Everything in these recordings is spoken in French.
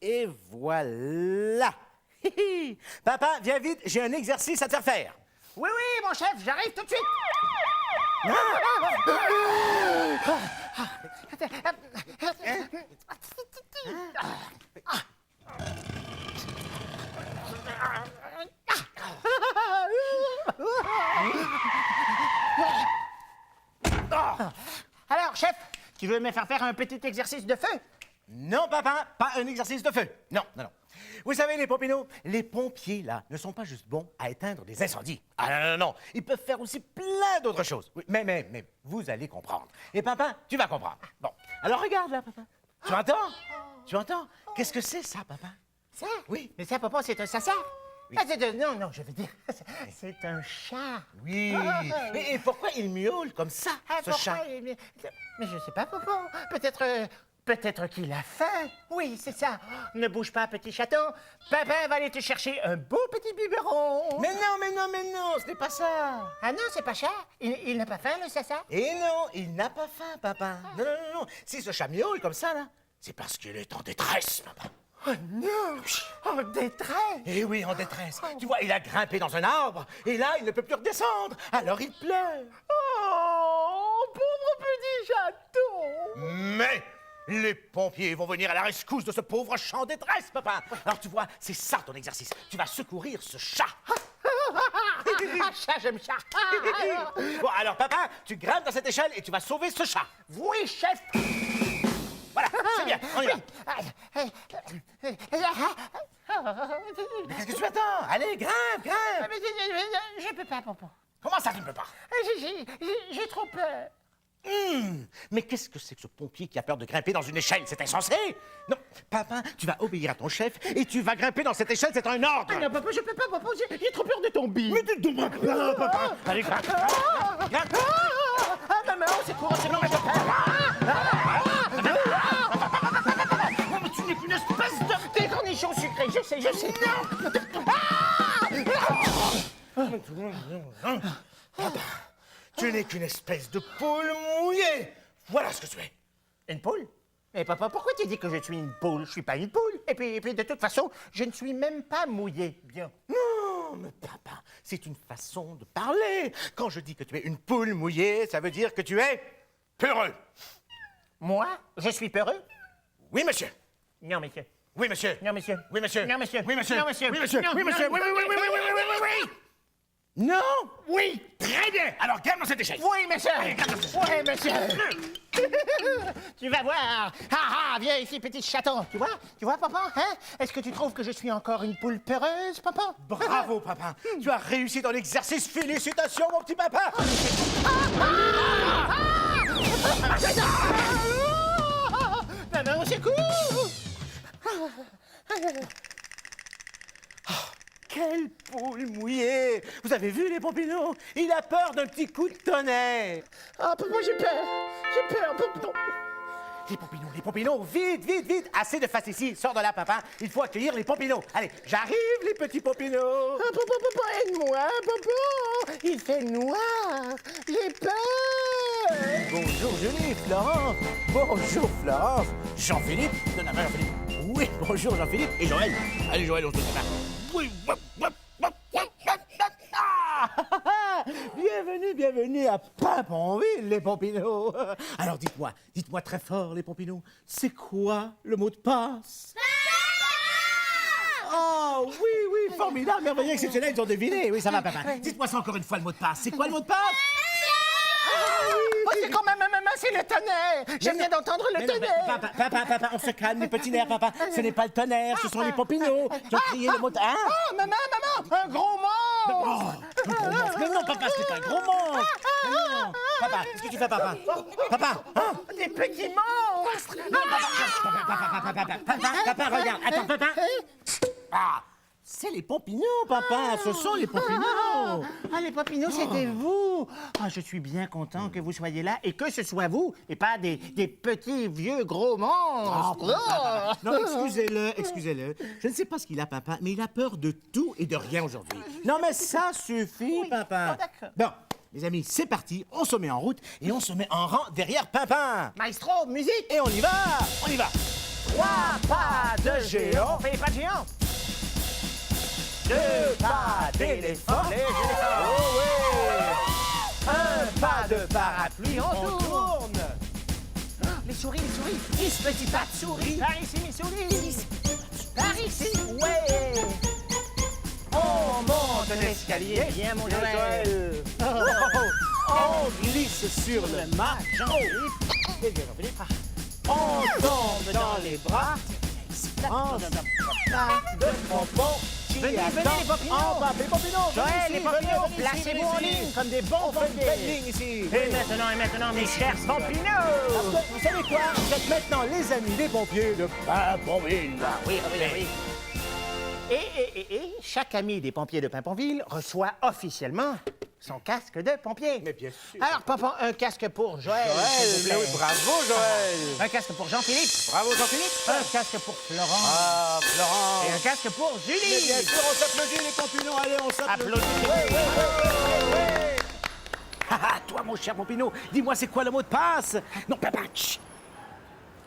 Et voilà. Papa, viens vite, j'ai un exercice à te faire. Oui, oui, mon chef, j'arrive tout de suite. Alors, chef, tu veux me faire faire un petit exercice de feu? Non, papa, pas un exercice de feu. Non, non, non. Vous savez, les pompiers, les pompiers, là, ne sont pas juste bons à éteindre des incendies. Ah non, non, non, ils peuvent faire aussi plein d'autres choses. Oui, mais, vous allez comprendre. Et papa, tu vas comprendre. Bon, alors regarde là, papa. Tu entends? Tu entends? Qu'est-ce que c'est ça, papa? Ça? Oui. Mais ça, papa, c'est un sasa? Oui. Ah, non, je veux dire, c'est un chat. Oui. Et pourquoi il miaule comme ça, ce chat? Mais je sais pas, papa. Peut-être qu'il a faim. Oui, c'est ça. Ne bouge pas, petit chaton. Papa va aller te chercher un beau petit biberon. Mais non, ce n'est pas ça. Ah non, c'est pas ça. Il n'a pas faim, le sasa? Et non, il n'a pas faim, papa. Non, non, non, non. Si ce chat miaule comme ça, là, c'est parce qu'il est en détresse, papa. Oh non! En détresse! Eh oui, en détresse. Tu vois, il a grimpé dans un arbre, et là, il ne peut plus redescendre. Alors il pleure. Oh, pauvre petit chaton! Mais les pompiers vont venir à la rescousse de ce pauvre chat en détresse, papa. Alors tu vois, c'est ça ton exercice. Tu vas secourir ce chat. Ah, chat, j'aime chat! Bon, alors papa, tu grimpes dans cette échelle et tu vas sauver ce chat. Oui, chef! Voilà, c'est bien, on y va. Mais qu'est-ce que tu attends? Allez, grimpe, grimpe. Je peux pas, papa. Comment ça, tu ne peux pas? J'ai trop peur. Mais qu'est-ce que c'est que ce pompier qui a peur de grimper dans une échelle? C'est insensé! Non, papa, tu vas obéir à ton chef et tu vas grimper dans cette échelle, c'est un ordre! Ah non, papa, je peux pas, papa, j'ai trop peur de tomber! Mais tu ne tombes pas, papa! Allez, grimpe! Grimpe! Ah, maman, c'est courant, c'est non, mais mais tu n'es qu'une espèce de décornichon sucré, je sais! Papa, tu n'es qu'une espèce de poule mouillée! Voilà ce que tu es! Une poule? Mais papa, pourquoi tu dis que je suis une poule? Je suis pas une poule. Et puis, de toute façon, je ne suis même pas mouillé. Bien. Non, mais papa, c'est une façon de parler. Quand je dis que tu es une poule mouillée, ça veut dire que tu es peureux. Moi? Je suis peureux? Oui, monsieur. Non, monsieur. Oui, monsieur. Non, monsieur. Oui, monsieur. Non, monsieur. Oui, monsieur. Non, monsieur. Oui, monsieur. Non, Oui, monsieur. non, Oui, oui, oui, oui, oui, oui, oui, oui, oui. Non? Oui! Très bien. Alors, grimpe dans cette échelle. Oui, monsieur! Oui, monsieur! Tu vas voir! Ah, viens ici, petit chaton! Tu vois, papa? Hein? Est-ce que tu trouves que je suis encore une poule peureuse, papa? Bravo, papa. Tu as réussi dans l'exercice. Félicitations, mon petit papa. Maman, au secours! Quelle poule mouillée! Vous avez vu les pompinos? Il a peur d'un petit coup de tonnerre. Ah, papa, j'ai peur, papa! Les pompinos, vite, vite, vite! Assez de face ici, sors de là, papa. Il faut accueillir les pompinos. Allez, j'arrive, les petits pompinos. Ah, papa, aide-moi, papa! Il fait noir! J'ai peur! Bonjour, Julie, Florence. Bonjour, Florence. Jean-Philippe, donne la main, Jean-Philippe. Oui, bonjour, Jean-Philippe. Et Joël. Allez, Joël, on se donne la main. Oui, bienvenue bienvenue à Paimpont-Ville, les Pompinots. Alors dites-moi très fort, les Pompinots, c'est quoi le mot de passe? Oh, oui, formidable, merveilleux, exceptionnel, ils ont deviné. Oui, ça va, papa. Dites-moi ça encore une fois, le mot de passe. C'est quoi le mot de passe? Oh, c'est quand même, maman, c'est le tonnerre. Je viens d'entendre le tonnerre. Papa, on se calme, les petits nerfs, papa. Ce n'est pas le tonnerre, ce sont les Pompinots qui ont crié le mot de... Hein? Oh, maman, un gros mot. Mais non, papa, c'est pas un gros mot. Non. Papa, qu'est-ce que tu fais, papa? Papa, hein? Des petits monstres. Papa, regarde. Attends, papa. Ah, c'est les Pompinots, papa. Ce sont les Pompinots. Ah, les Pompinots, c'était vous. Ah, je suis bien content que vous soyez là et que ce soit vous et pas des petits vieux gros monstres. Oh. Non, excusez-le. Je ne sais pas ce qu'il a, papa, mais il a peur de tout et de rien aujourd'hui. Non, mais ça suffit, papa. Oh, d'accord. Bon, les amis, c'est parti. On se met en route et on se met en rang derrière Pimpin. Maestro, musique. Et on y va. 3 pas de géant. Fais pas de géant. 2 pas d'éléphant. Oh oui. 1 pas de parapluie. On tourne. Les souris. 10 petits pas de souris. Par ici, mes souris. Par ici. Ouais. On monte l'escalier. Viens, mon Joël. On glisse sur le mât. On tombe dans les bras. En de pompons. Venez, les Pompinots. En bas, les Pompinots. Joël, les Pompinots, venez, placez-vous en ici. ligne comme des bons On fait une belle pompiers. ligne ici. Et maintenant, mes chers Pompinots. Vous savez quoi? Vous êtes maintenant les amis des pompiers de Paimpont-Ville. Oui. Et chaque ami des pompiers de Paimpont-Ville reçoit officiellement son casque de pompier. Mais bien sûr. Alors, papa, un casque pour Joël, s'il vous plaît. Bravo, Joël. Un casque pour Jean-Philippe. Bravo, Jean-Philippe. Un casque pour Florent. Ah, Florent. Et un casque pour Mais Julie. bien sûr, on s'applaudit, les Pompinots. Allez, on s'applaudit. Applaudissez. Ah, toi, mon cher Pompino, dis-moi, c'est quoi le mot de passe? Non, papa. Chut.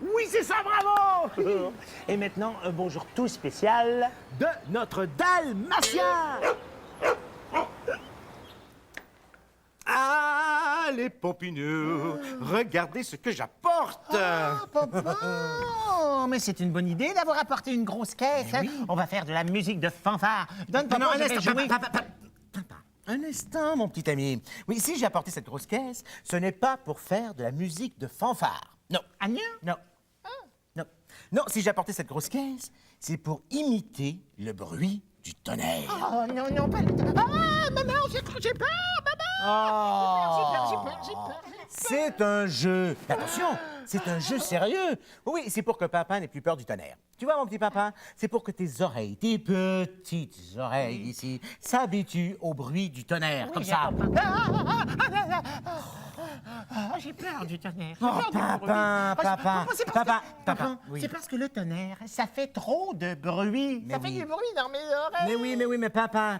Oui, c'est ça, bravo. Et maintenant, un bonjour tout spécial. De notre Dalmatien. Ah, les Pompinots, regardez ce que j'apporte. Papa! Mais c'est une bonne idée d'avoir apporté une grosse caisse. Hein? On va faire de la musique de fanfare. Donne papa, je vais jouer. Papa, un instant, mon petit ami. Oui, si j'ai apporté cette grosse caisse, ce n'est pas pour faire de la musique de fanfare. Non. Ah non? Non. Non, si j'ai apporté cette grosse caisse, c'est pour imiter le bruit du tonnerre. Oh non, pas le... Ah, maman, j'ai peur, maman! J'ai peur. C'est un jeu. Attention, c'est un jeu sérieux. Oui, c'est pour que papa n'ait plus peur du tonnerre. Tu vois, mon petit papa, c'est pour que tes oreilles, tes petites oreilles ici, s'habituent au bruit du tonnerre, comme ça. J'ai peur du tonnerre. Oh, papa. Oui. C'est parce que le tonnerre, ça fait trop de bruit. Ça fait du bruit dans mes oreilles. Mais oui, mais papa,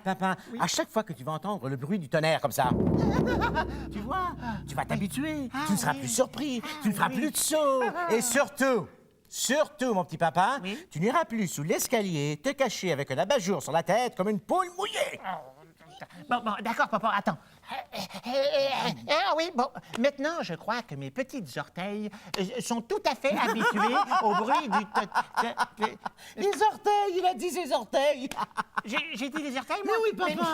à chaque fois que tu vas entendre le bruit du tonnerre comme ça, tu vois, tu vas t'habituer, tu ne seras plus surpris, tu ne feras plus de saut. Et surtout, mon petit papa, tu n'iras plus sous l'escalier te cacher avec un abat-jour sur la tête comme une poule mouillée. Bon, d'accord, papa, attends. Ah oui, bon, maintenant, je crois que mes petites orteils sont tout à fait habitués au bruit du... Les orteils, il a dit ses orteils. J'ai dit des orteils, moi? Mais oui, papa.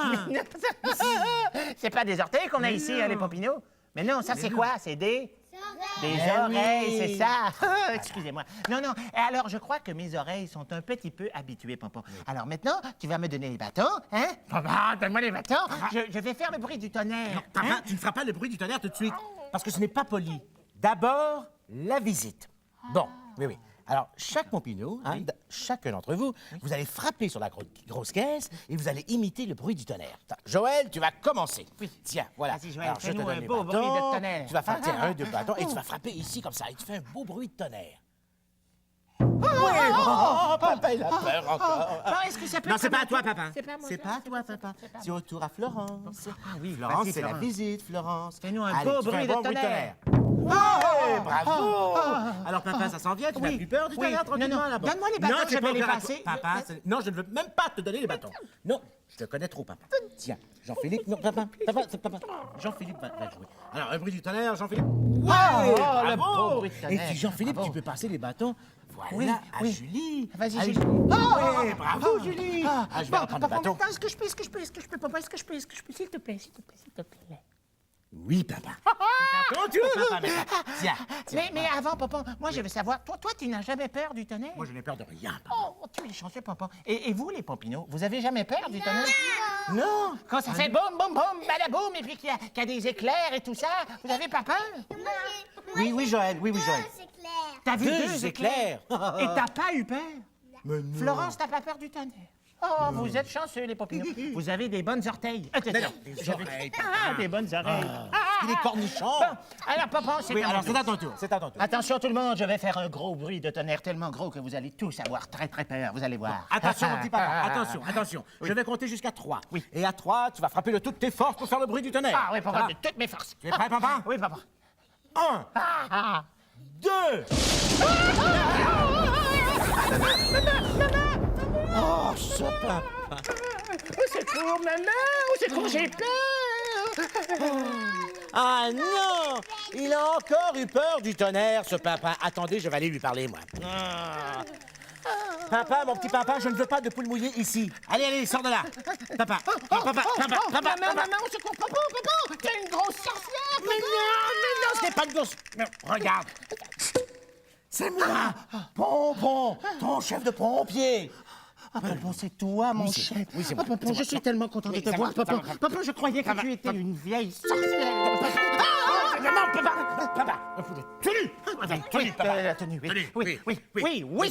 C'est pas des orteils qu'on a ici, les Pompinots? Mais non, ça, c'est quoi? C'est des... Des oreilles, c'est ça. Excusez-moi. Non. Alors, je crois que mes oreilles sont un petit peu habituées, papa. Alors maintenant, tu vas me donner les bâtons, hein? Papa, donne-moi les bâtons. Je vais faire le bruit du tonnerre. Papa, tu ne feras pas le bruit du tonnerre tout de suite, parce que ce n'est pas poli. D'abord, la visite. Bon, oui. Alors, chaque Pompino, chacun d'entre vous, vous allez frapper sur la grosse caisse et vous allez imiter le bruit du tonnerre. Joël, tu vas commencer. Oui. Tiens, voilà. Vas-y, Joël, alors, je te fais-nous donne un les beau bâtons. bruit de tonnerre. Tu vas faire, tiens, 1, 2 bâtons, et tu vas frapper ici comme ça, et tu fais un beau bruit de tonnerre. Papa, il a peur encore. Est-ce que ça peut Non, c'est pas à toi, papa. C'est pas moi. C'est pas à toi, papa. C'est au tour à Florence. oui, Florence, vas-y, c'est la Florence. visite, Florence. Fais-nous un Allez, beau tu fais bruit de bon tonnerre. bravo! Alors, papa, ça s'en vient, tu n'as Oui, plus peur du oui. tonnerre tranquillement Non, non, là-bas? donne-moi les bâtons, Non, je c'est vais pas les encore à passer. toi. Papa, non, je ne veux même pas te donner les bâtons. Non, je te connais trop, papa. Tiens, Jean-Philippe, non, papa. Jean-Philippe va jouer. Alors, un bruit du tonnerre, Jean-Philippe. Ouais, le beau bravo! bruit de Et tonnerre. puis, Jean-Philippe, Bravo. tu peux passer les bâtons. Voilà, Oui, à oui. Julie. Vas-y, À Julie. Ouais, bravo, Julie. Je vais reprendre le bâton. Est-ce que je peux, papa, est-ce que je peux, s'il te plaît, s'il te plaît. Oui, papa. Quand tu veux, papa, maintenant. Tiens. Mais avant, papa, moi, je veux savoir, toi, tu n'as jamais peur du tonnerre? Moi, je n'ai peur de rien, papa. Oh, tu es chanceux, papa. Et vous, les Pompino, vous avez jamais peur du tonnerre? Non. Quand ça fait boum, boum, boum, badaboum, et puis qu'il y a des éclairs et tout ça, vous avez pas peur? Oui, Joël, oui, Joël. C'est clair. T'as vu Deux éclairs. Et t'as pas eu peur? Mais non. Florence, t'as pas peur du tonnerre? Oh, vous êtes chanceux, les Pompino. Vous avez des bonnes orteils. Des oreilles. Ah, des bonnes oreilles. Et des cornichons. Bon, alors, papa, c'est Oui, à mon alors, tour. c'est à ton tour, c'est à ton tour. Attention tout le monde, je vais faire un gros bruit de tonnerre tellement gros que vous allez tous avoir très très peur, vous allez voir. Attention, mon petit papa, attention. Je vais compter jusqu'à 3. Oui. Et à 3, tu vas frapper de toutes tes forces pour faire le bruit du tonnerre. Ah oui, papa, Ça va? de toutes mes forces. Tu es prêt, papa? Oui, papa. 1, 2. Oh, ce papa. Au secours, maman! Au secours, j'ai peur! Ah non! Il a encore eu peur du tonnerre, ce papa. Attendez, je vais aller lui parler, moi. Papa, mon petit papa, je ne veux pas de poule mouillée ici. Allez, sors de là. Papa, papa, Maman, au secours, papa! T'es une grosse sorcière! Mais non, ce n'est pas une grosse... Non, regarde. C'est moi, Pompon, ton chef de pompier. Ah, Pompon, c'est toi, mon chef. Oui, c'est Ah, moi. Pompon, je suis tellement content de te voir, papa. Papa, je croyais que tu étais une vieille sorcière. Non, papa. Tenue, papa. La tenue, oui,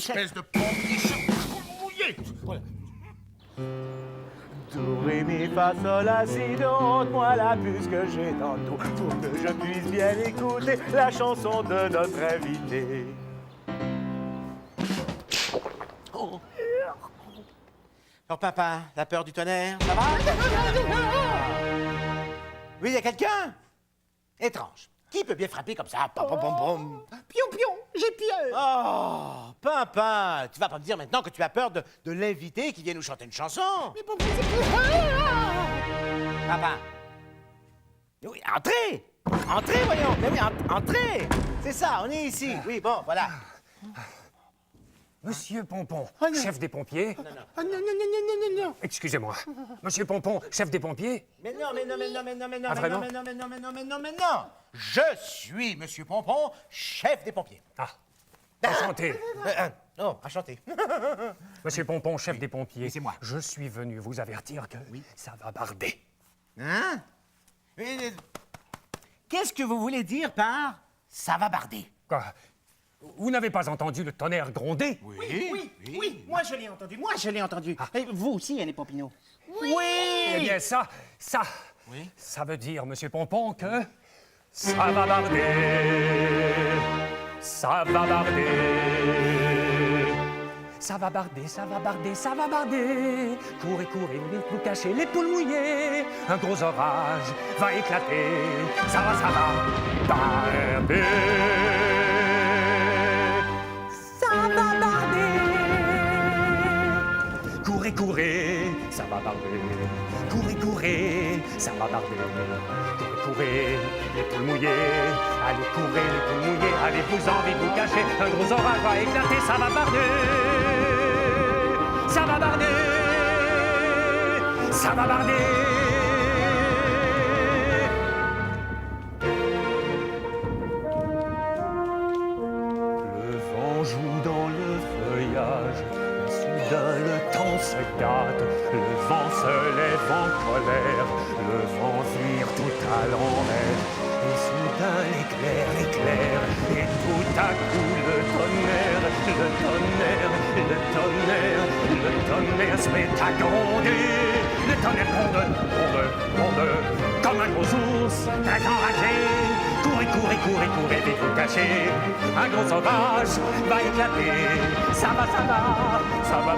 chef. Espèce de pompier mouillé. Voilà. Do, ré, mi, fa, sol, la, si, do, ôte-moi la puce que j'ai dans le dos pour que je puisse bien écouter la chanson de notre invité. Alors, papa, la peur du tonnerre, ça va? Oui, il y a quelqu'un? Étrange. Qui peut bien frapper comme ça? Pom, pom, pom, pom. Pion, j'ai peur. Oh, papa, tu vas pas me dire maintenant que tu as peur de l'invité qui vient nous chanter une chanson? Mais Pompon, c'est Papa. Oui, entrez! Entrez, voyons! Mais oui, entrez! C'est ça, on est ici. Oui, bon, voilà. Monsieur Pompon, chef des pompiers. Ah, non. Excusez-moi. Monsieur Pompon, chef des pompiers. Mais non. Ah, vraiment? Mais non! Je suis Monsieur Pompon, chef des pompiers. Ah, enchanté. Oh, enchanté. Monsieur Pompon, chef des pompiers. Oui, c'est moi. Je suis venu vous avertir que ça va barder. Hein? Qu'est-ce que vous voulez dire par « ça va barder Quoi? Vous n'avez pas entendu le tonnerre gronder? Oui, moi je l'ai entendu. Et vous aussi, les Pompino. Eh bien, ça veut dire, Monsieur Pompon, que ça va barder. Ça va barder. Ça va barder. Courez, les poules cachées, les poules mouillées. Un gros orage va éclater. Ça va barder. Ça va barder. Courez, ça va barder. Courez, ça va barder. Courez, les poules mouillées. Allez, courez, les poules mouillées. Avez-vous envie de vous cacher? Un gros orage va éclater, ça va barder. Ça va barder. Ça va barder. Le vent joue dans le feuillage, et soudain le temps se gâte, le vent se lève en colère, le vent vire tout à l'envers, et soudain l'éclair, et tout à coup le tonnerre se met à gronder, le tonnerre gronde, comme un gros ours très enragé. Courez, vite vous cacher. Un gros orage va éclater. Ça va barder. Ça va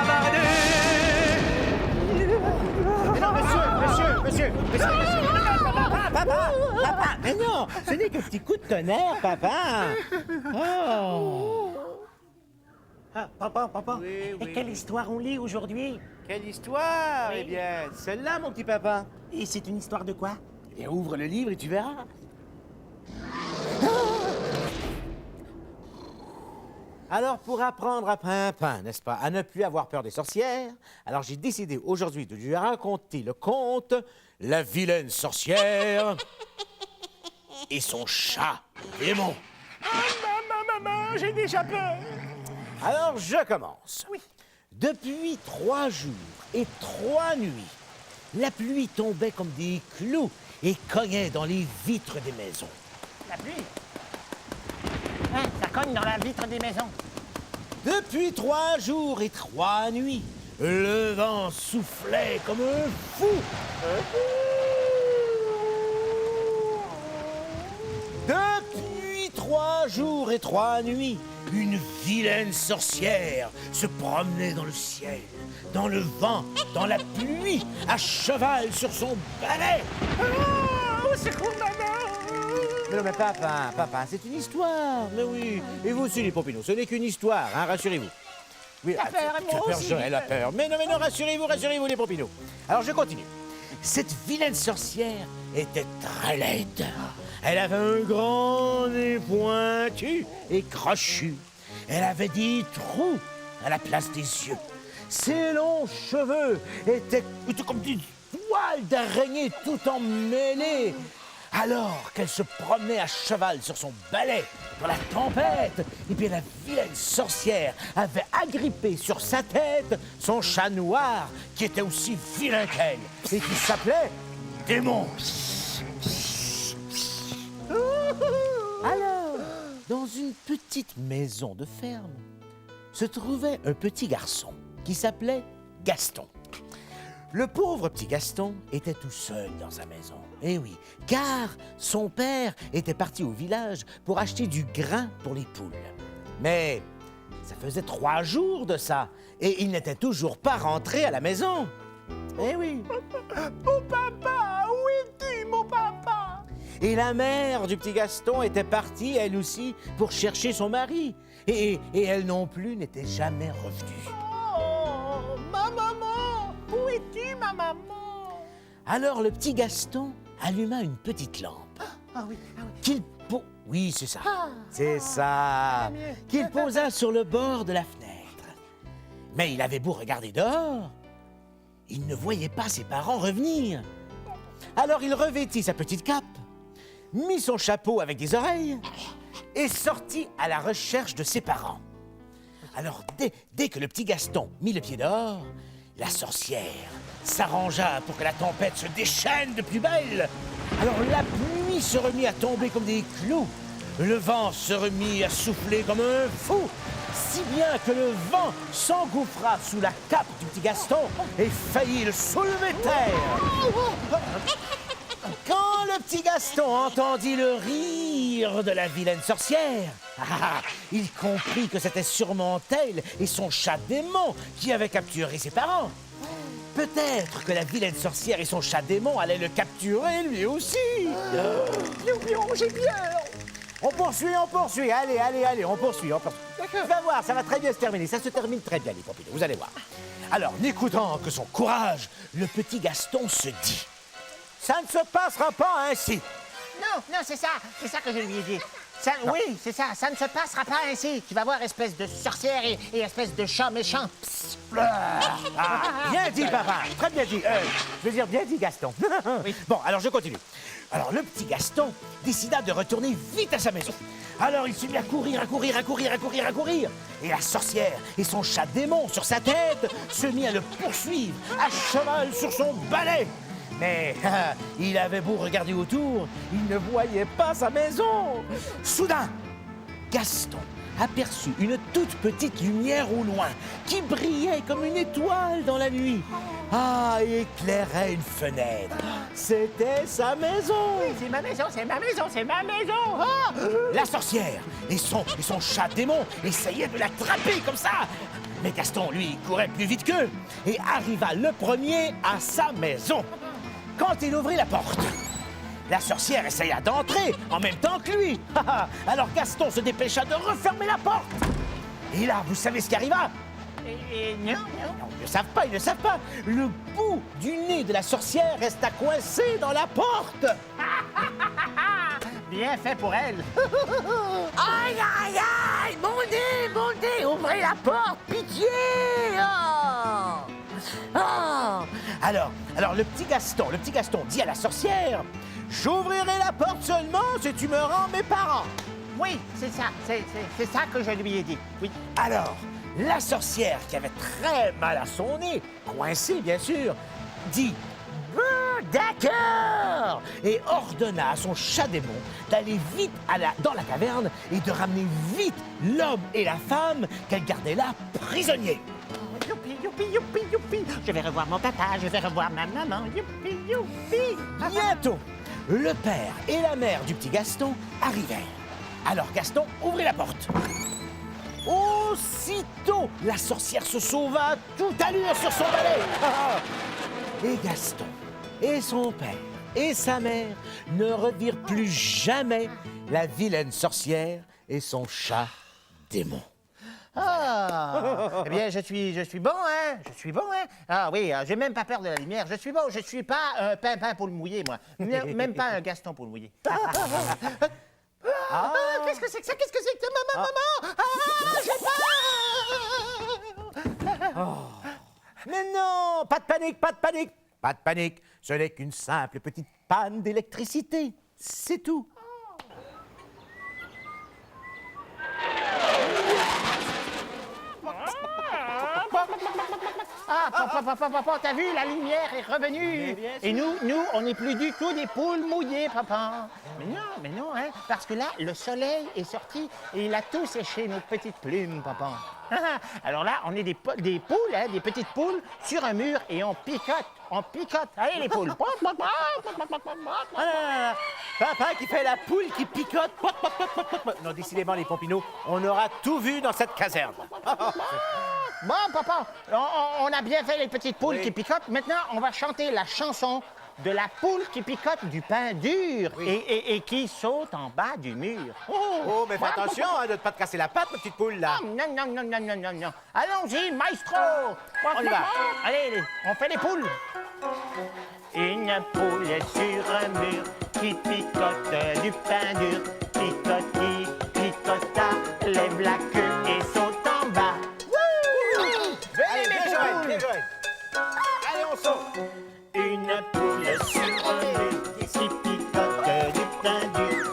barder. Mais non, monsieur! Papa, mais non, ce n'est qu'un petit coup de tonnerre, papa. Oh. Ah, papa. Oui, Et quelle histoire on lit aujourd'hui? Quelle histoire? Oui. Eh bien, celle-là, mon petit papa. Et c'est une histoire de quoi? Eh bien, ouvre le livre et tu verras. Alors, pour apprendre à Pimpin, n'est-ce pas, à ne plus avoir peur des sorcières, alors j'ai décidé aujourd'hui de lui raconter le conte La vilaine sorcière et son chat démon. Maman, j'ai déjà peur. Alors, je commence. Oui. Depuis 3 jours et 3 nuits, la pluie tombait comme des clous et cognait dans les vitres des maisons. La pluie. Hein, ça cogne dans la vitre des maisons. Depuis 3 jours et 3 nuits, le vent soufflait comme un fou. Depuis 3 jours et 3 nuits, une vilaine sorcière se promenait dans le ciel, dans le vent, dans la pluie, à cheval sur son balai. Oh, secours, maman. Mais non, mais papa, c'est une histoire. Mais oui. Et vous aussi, les Popinos, ce n'est qu'une histoire, hein, rassurez-vous. Oui, T'as peur, tu as moi peur, aussi, elle a peur. Mais non, rassurez-vous, les Popinos. Alors, je continue. Cette vilaine sorcière était très laide. Elle avait un grand nez pointu et crochu. Elle avait des trous à la place des yeux. Ses longs cheveux étaient comme des toiles d'araignée tout emmêlées. Alors qu'elle se promenait à cheval sur son balai dans la tempête, et bien la vilaine sorcière avait agrippé sur sa tête son chat noir qui était aussi vilain qu'elle et qui s'appelait Démon. Alors, dans une petite maison de ferme, se trouvait un petit garçon qui s'appelait Gaston. Le pauvre petit Gaston était tout seul dans sa maison. Eh oui, car son père était parti au village pour acheter du grain pour les poules. Mais ça faisait 3 jours de ça, et il n'était toujours pas rentré à la maison. Eh oui. Mon papa, où es-tu, mon papa? Et la mère du petit Gaston était partie, elle aussi, pour chercher son mari. Et elle non plus n'était jamais revenue. Oh, ma maman, où es-tu, ma maman? Alors le petit Gaston alluma une petite lampe Ah oui. Oui, c'est ça. C'est ça. Qu'il posa sur le bord de la fenêtre. Mais il avait beau regarder dehors, il ne voyait pas ses parents revenir. Alors il revêtit sa petite cape, mit son chapeau avec des oreilles et sortit à la recherche de ses parents. Alors dès que le petit Gaston mit le pied dehors, la sorcière s'arrangea pour que la tempête se déchaîne de plus belle. Alors la pluie se remit à tomber comme des clous. Le vent se remit à souffler comme un fou, si bien que le vent s'engouffra sous la cape du petit Gaston et faillit le soulever de terre. Quand le petit Gaston entendit le rire de la vilaine sorcière, il comprit que c'était sûrement elle et son chat démon qui avaient capturé ses parents. Peut-être que la vilaine sorcière et son chat démon allaient le capturer lui aussi. Piou, j'ai peur. On poursuit. Allez, on poursuit. Tu vas voir, ça va très bien se terminer. Ça se termine très bien, les Popinos, vous allez voir. Alors, n'écoutant que son courage, le petit Gaston se dit: ça ne se passera pas ainsi. Non, c'est ça que je lui ai dit. Oui, c'est ça ne se passera pas ainsi. Tu vas voir, espèce de sorcière et espèce de chat méchant. Bien dit, papa. Très bien dit. Je veux dire, bien dit, Gaston. Oui. Bon, alors je continue. Alors, le petit Gaston décida de retourner vite à sa maison. Alors, il se mit à courir. Et la sorcière et son chat démon sur sa tête se mit à le poursuivre à cheval sur son balai. Mais il avait beau regarder autour, il ne voyait pas sa maison. Soudain, Gaston aperçut une toute petite lumière au loin qui brillait comme une étoile dans la nuit. Et éclairait une fenêtre. C'était sa maison. Oui, c'est ma maison. Ah! La sorcière et son chat démon essayaient de l'attraper comme ça. Mais Gaston, lui, courait plus vite qu'eux et arriva le premier à sa maison. quand il ouvrit la porte. La sorcière essaya d'entrer en même temps que lui. Alors Gaston se dépêcha de refermer la porte. Et là, vous savez ce qui arriva? Non. Non, ils ne savent pas, ils ne savent pas. Le bout du nez de la sorcière resta coincé dans la porte. Bien fait pour elle. Aïe, aïe, aïe! Mon nez, ouvrez la porte, pitié! Oh! Oh! Alors, le petit Gaston dit à la sorcière, j'ouvrirai la porte seulement si tu me rends mes parents. Oui, c'est ça. C'est ça que je lui ai dit. Oui. Alors, la sorcière, qui avait très mal à son nez, coincé bien sûr, dit d'accord, et ordonna à son chat démon d'aller vite dans la caverne et de ramener vite l'homme et la femme qu'elle gardait là prisonniers. Youpi, youpi, youpi, youpi. Je vais revoir mon papa, je vais revoir ma maman. Youpi, youpi. Bientôt, le père et la mère du petit Gaston arrivèrent. Alors Gaston ouvrit la porte. Aussitôt, la sorcière se sauva à toute allure sur son balai. Et Gaston et son père et sa mère ne revirent plus jamais la vilaine sorcière et son chat démon. Ah! Eh bien, je suis bon, hein? Je suis bon, hein? Ah oui, j'ai même pas peur de la lumière. Je suis bon, je suis pas un pimpin pour le mouiller, moi. Même pas un Gaston pour le mouiller. Ah, qu'est-ce que c'est que ça? Qu'est-ce que c'est que ça? Maman! Ah, j'ai peur! Mais non, pas de panique, pas de panique. Pas de panique, ce n'est qu'une simple petite panne d'électricité. C'est tout. Ah, papa, t'as vu, la lumière est revenue. Et nous, on n'est plus du tout des poules mouillées, papa. Mais non, hein, parce que là, le soleil est sorti et il a tout séché nos petites plumes, papa. Alors là, on est des poules, hein, des petites poules sur un mur et on picote. Allez, les poules. Ah, papa qui fait la poule qui picote. Non, décidément, les Pompineaux, on aura tout vu dans cette caserne. Bon, papa, on a bien fait les petites poules qui picotent. Maintenant, on va chanter la chanson de la poule qui picote du pain dur et qui saute en bas du mur. Oh, mais fais attention hein, de ne pas te casser la patte, ma petite poule, là. Non. Allons-y, maestro. On y va. Allez, on fait les poules. Une poule sur un mur qui picote du pain dur. Picota, lève la queue et saute en bas. Allez, bien joué. Allez, on saute. Une poule sur un mur qui picote du pain dur.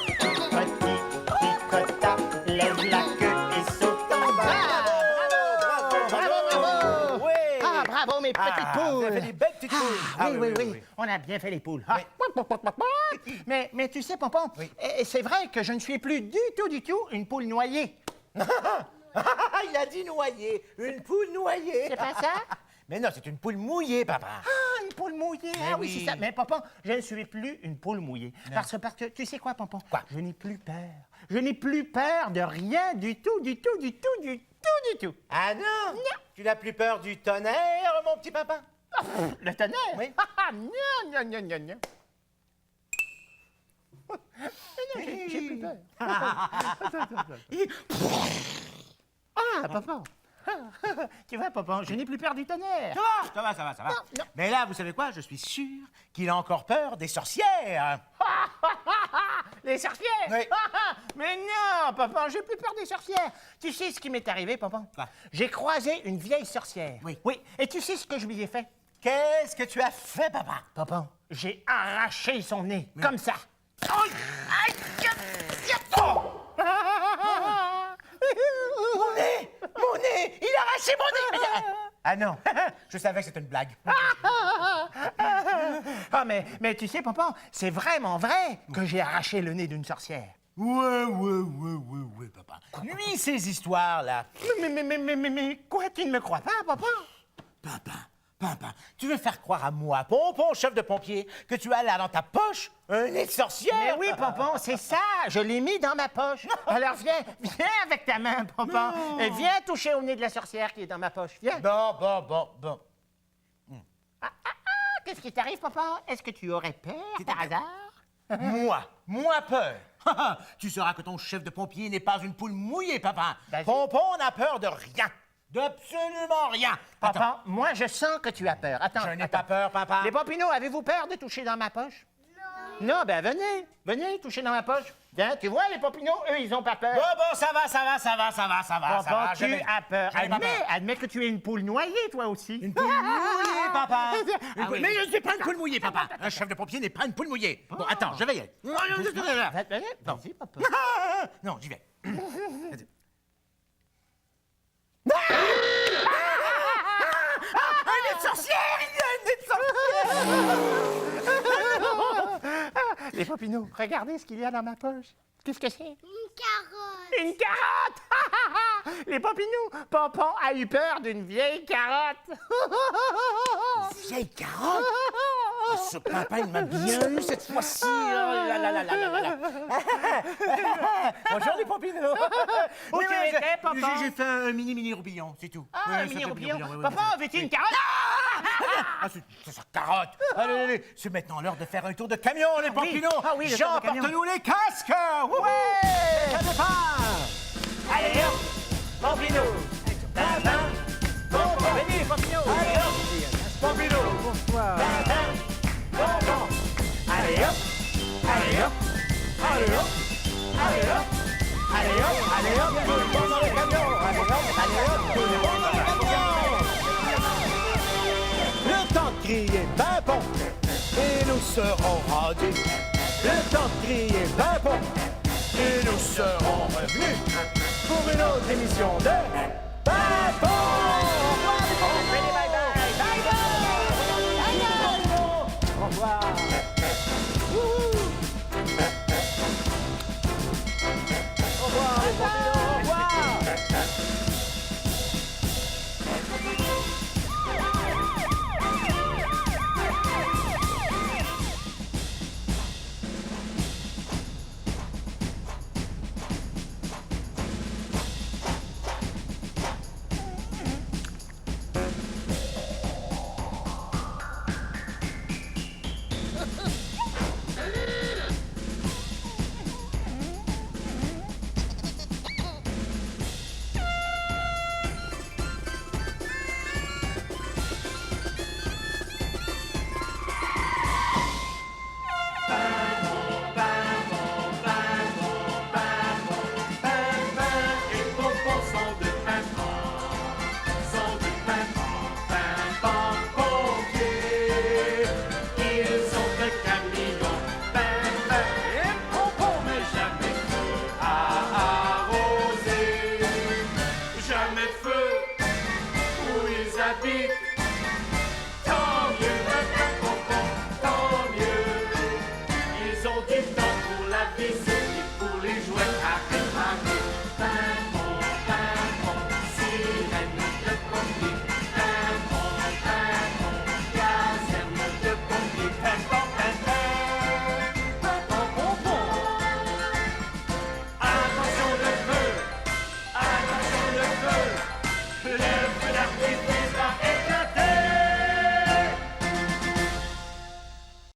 Picota, lève la queue et saute en bas. Bravo. Oui. Ah, bravo, mes petites poules. Vous avez fait des belles petites poules. Oui. On a bien fait les poules. Ah. Mais tu sais, Pompon, c'est vrai que je ne suis plus du tout une poule noyée. Il a dit noyer. Une poule noyée. C'est pas ça? Mais non, c'est une poule mouillée, papa. Ah, une poule mouillée. Ah oui, oui. c'est ça. Mais Pompon, je ne suis plus une poule mouillée. Parce que tu sais quoi, Pompon? Quoi? Je n'ai plus peur. Je n'ai plus peur de rien du tout. Ah non? Tu n'as plus peur du tonnerre, mon petit papa? Le tonnerre? Oui. Non. J'ai plus peur. Ah, papa. Tu vois, papa, je n'ai plus peur du tonnerre. Ça va. Non. Mais là, vous savez quoi? Je suis sûr qu'il a encore peur des sorcières. Les sorcières? Oui. Mais non, papa, j'ai plus peur des sorcières. Tu sais ce qui m'est arrivé, papa? Quoi? J'ai croisé une vieille sorcière. Oui. Et tu sais ce que je lui ai fait? Qu'est-ce que tu as fait, papa? Papa, j'ai arraché son nez, comme ça. Oh! Mon nez! Il a arraché mon nez! Ah non, je savais que c'était une blague. Ah, mais tu sais, papa, c'est vraiment vrai que j'ai arraché le nez d'une sorcière. Ouais, papa. Lui, ces histoires-là. Mais quoi, tu ne me crois pas, papa? Papa, tu veux faire croire à moi, Pompon, chef de pompier, que tu as là dans ta poche un nez de sorcière? Mais oui, Pompon, c'est ça. Je l'ai mis dans ma poche. Alors viens avec ta main, Pompon. Et viens toucher au nez de la sorcière qui est dans ma poche. Viens. Bon. Qu'est-ce qui t'arrive, papa? Est-ce que tu aurais peur, par hasard? Moi peur. Tu sauras que ton chef de pompier n'est pas une poule mouillée, papa. Vas-y. Pompon n'a peur de rien. D'absolument rien. Attends, Papa, moi, je sens que tu as peur. Attends, je n'ai attends. pas peur, papa. Les Popinots, avez-vous peur de toucher dans ma poche? Non, ben venez toucher dans ma poche. Viens, tu vois, les Popinots, eux, ils ont pas peur. Bon, ça va. Papa, je tu vais- as peur. Je n'ai pas peur. Admets que tu es une poule noyée, toi aussi. Une poule mouillée, papa. Ah oui. Mais je ne suis pas une poule mouillée, papa. Un chef de pompier n'est pas une poule mouillée. Bon, attends, je vais y aller. Vas-y, papa. Non, j'y vais. Un nez de sorcière! Il y a un nez de sorcière! Les Popinots, regardez ce qu'il y a dans ma poche. Qu'est-ce que c'est? Une carotte. Une carotte! Les Popinots, Pompon a eu peur d'une vieille carotte. Vieille carotte! Oh, ce papa, il m'a bien eu cette fois-ci. Oh là là là là là là. Bonjour les Popinots. Où tu étais, papa? J'ai fait un mini roupillon, c'est tout. Ah, Oui, un ça mini fait roupillon. oui, Papa, oui. veux-tu une carotte? Ah, c'est sa carotte. Allez, c'est maintenant l'heure de faire un tour de camion, les Popinots. Ah oui, le tour de camion. J'emporte-nous les casques. Ouais! Ça départ. Allez, hop! Pompino! Venez, Pompino! Allez, hop! Popino. Allez, hop! Allez, hop! Allez, hop. Allez, hop! Allez, hop. Allez, hop. Tout le monde dans le camion. Allez, hop. Allez, hop. Tout le monde dans le camion. Le temps de crier pimpon et nous serons rendus. Le temps de crier pimpon et nous serons revenus pour une autre émission de Pimpon. On fait les